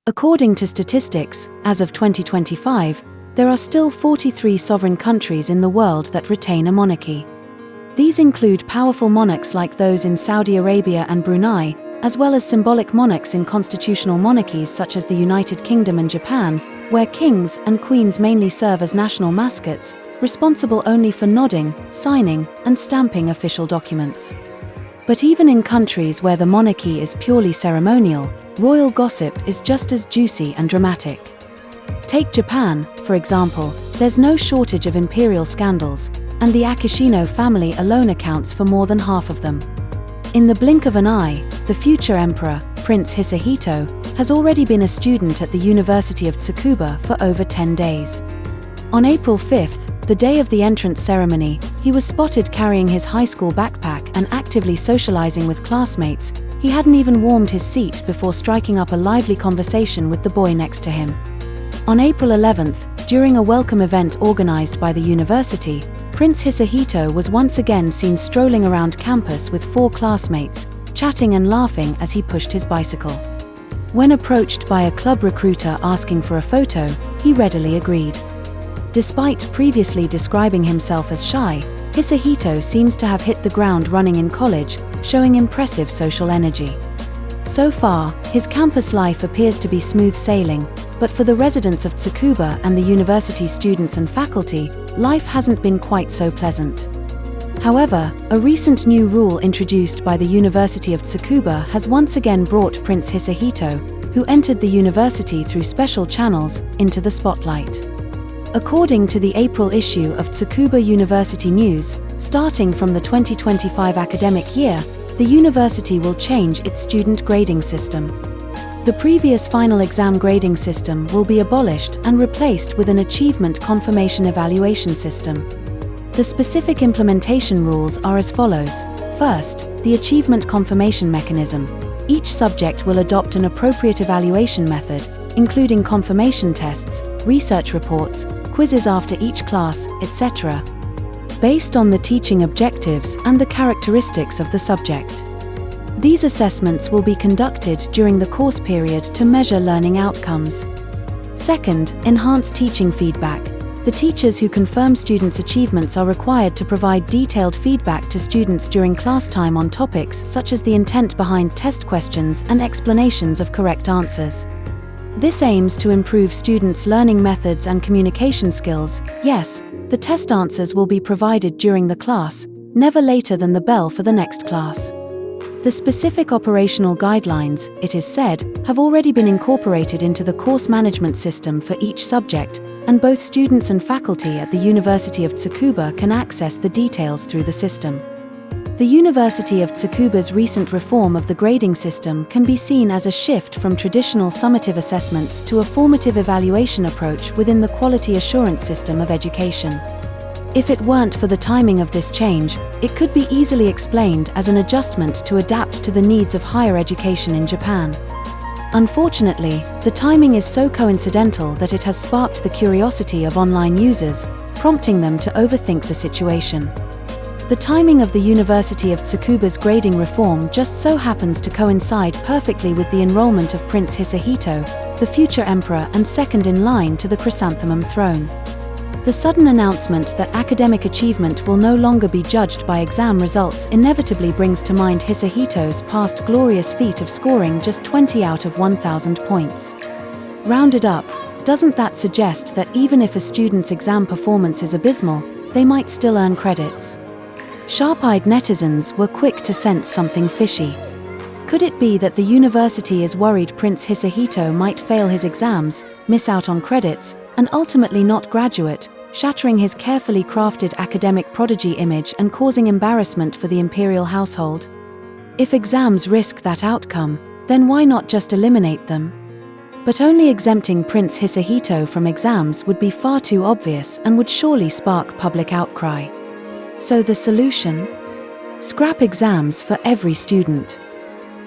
According to statistics, as of 2025, there are still 43 sovereign countries in the world that retain a monarchy. These include powerful monarchs like those in Saudi Arabia and Brunei, as well as symbolic monarchs in constitutional monarchies such as the United Kingdom and Japan, where kings and queens mainly serve as national mascots, responsible only for nodding, signing, and stamping official documents. But even in countries where the monarchy is purely ceremonial, royal gossip is just as juicy and dramatic. Take Japan, for example. There's no shortage of imperial scandals, and the Akishino family alone accounts for more than half of them. In the blink of an eye, the future emperor, Prince Hisahito, has already been a student at the University of Tsukuba for over 10 days. On April 5th, the day of the entrance ceremony, he was spotted carrying his high school backpack and actively socializing with classmates. He hadn't even warmed his seat before striking up a lively conversation with the boy next to him. On April 11th, during a welcome event organized by the university, Prince Hisahito was once again seen strolling around campus with 4 classmates, chatting and laughing as he pushed his bicycle. When approached by a club recruiter asking for a photo, he readily agreed. Despite previously describing himself as shy, Hisahito seems to have hit the ground running in college, showing impressive social energy. So far, his campus life appears to be smooth sailing, but for the residents of Tsukuba and the university students and faculty, life hasn't been quite so pleasant. However, a recent new rule introduced by the University of Tsukuba has once again brought Prince Hisahito, who entered the university through special channels, into the spotlight. According to the April issue of Tsukuba University News, starting from the 2025 academic year, the university will change its student grading system. The previous final exam grading system will be abolished and replaced with an achievement confirmation evaluation system. The specific implementation rules are as follows. First, the achievement confirmation mechanism. Each subject will adopt an appropriate evaluation method, including confirmation tests, research reports, quizzes after each class, etc., based on the teaching objectives and the characteristics of the subject. These assessments will be conducted during the course period to measure learning outcomes. Second, enhanced teaching feedback. The teachers who confirm students' achievements are required to provide detailed feedback to students during class time on topics such as the intent behind test questions and explanations of correct answers. This aims to improve students' learning methods and communication skills. Yes, the test answers will be provided during the class, never later than the bell for the next class. The specific operational guidelines, it is said, have already been incorporated into the course management system for each subject, and both students and faculty at the University of Tsukuba can access the details through the system. The University of Tsukuba's recent reform of the grading system can be seen as a shift from traditional summative assessments to a formative evaluation approach within the quality assurance system of education. If it weren't for the timing of this change, it could be easily explained as an adjustment to adapt to the needs of higher education in Japan. Unfortunately, the timing is so coincidental that it has sparked the curiosity of online users, prompting them to overthink the situation. The timing of the University of Tsukuba's grading reform just so happens to coincide perfectly with the enrollment of Prince Hisahito, the future emperor and second in line to the chrysanthemum throne. The sudden announcement that academic achievement will no longer be judged by exam results inevitably brings to mind Hisahito's past glorious feat of scoring just 20 out of 1,000 points. Rounded up, doesn't that suggest that even if a student's exam performance is abysmal, they might still earn credits? Sharp-eyed netizens were quick to sense something fishy. Could it be that the university is worried Prince Hisahito might fail his exams, miss out on credits, and ultimately not graduate, shattering his carefully crafted academic prodigy image and causing embarrassment for the imperial household? If exams risk that outcome, then why not just eliminate them? But only exempting Prince Hisahito from exams would be far too obvious and would surely spark public outcry. So the solution? Scrap exams for every student.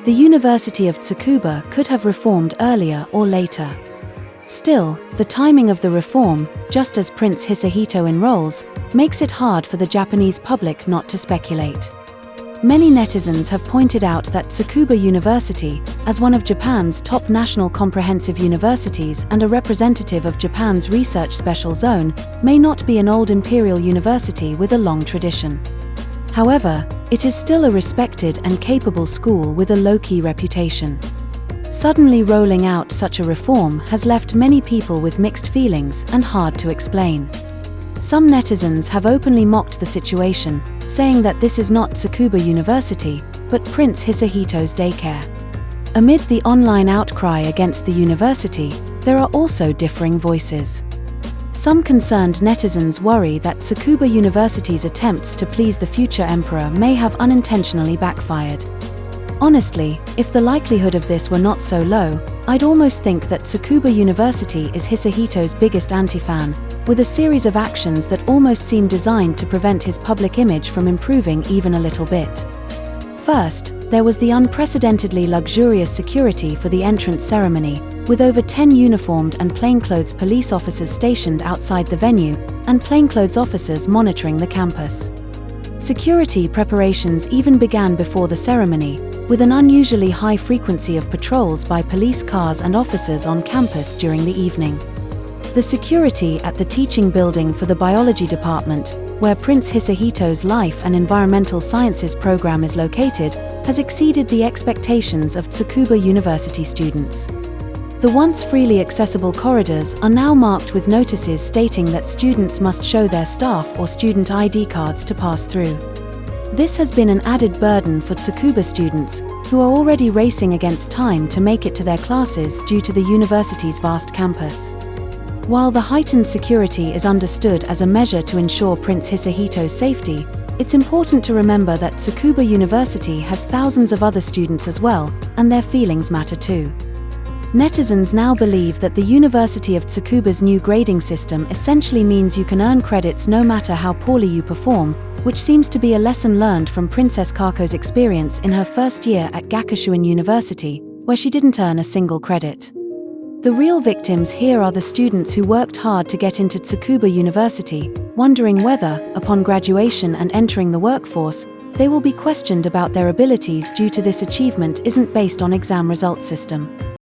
The University of Tsukuba could have reformed earlier or later. Still, the timing of the reform, just as Prince Hisahito enrolls, makes it hard for the Japanese public not to speculate. Many netizens have pointed out that Tsukuba University, as one of Japan's top national comprehensive universities and a representative of Japan's research special zone, may not be an old imperial university with a long tradition. However, it is still a respected and capable school with a low-key reputation. Suddenly rolling out such a reform has left many people with mixed feelings and hard to explain. Some netizens have openly mocked the situation, saying that this is not Tsukuba University, but Prince Hisahito's daycare. Amid the online outcry against the university, there are also differing voices. Some concerned netizens worry that Tsukuba University's attempts to please the future emperor may have unintentionally backfired. Honestly, if the likelihood of this were not so low, I'd almost think that Tsukuba University is Hisahito's biggest anti-fan, with a series of actions that almost seem designed to prevent his public image from improving even a little bit. First, there was the unprecedentedly luxurious security for the entrance ceremony, with over 10 uniformed and plainclothes police officers stationed outside the venue, and plainclothes officers monitoring the campus. Security preparations even began before the ceremony, with an unusually high frequency of patrols by police cars and officers on campus during the evening. The security at the teaching building for the biology department, where Prince Hisahito's Life and Environmental Sciences program is located, has exceeded the expectations of Tsukuba University students. The once freely accessible corridors are now marked with notices stating that students must show their staff or student ID cards to pass through. This has been an added burden for Tsukuba students, who are already racing against time to make it to their classes due to the university's vast campus. While the heightened security is understood as a measure to ensure Prince Hisahito's safety, it's important to remember that Tsukuba University has thousands of other students as well, and their feelings matter too. Netizens now believe that the University of Tsukuba's new grading system essentially means you can earn credits no matter how poorly you perform, which seems to be a lesson learned from Princess Kako's experience in her first year at Gakushuin University, where she didn't earn a single credit. The real victims here are the students who worked hard to get into Tsukuba University, wondering whether, upon graduation and entering the workforce, they will be questioned about their abilities due to this achievement isn't based on exam result system.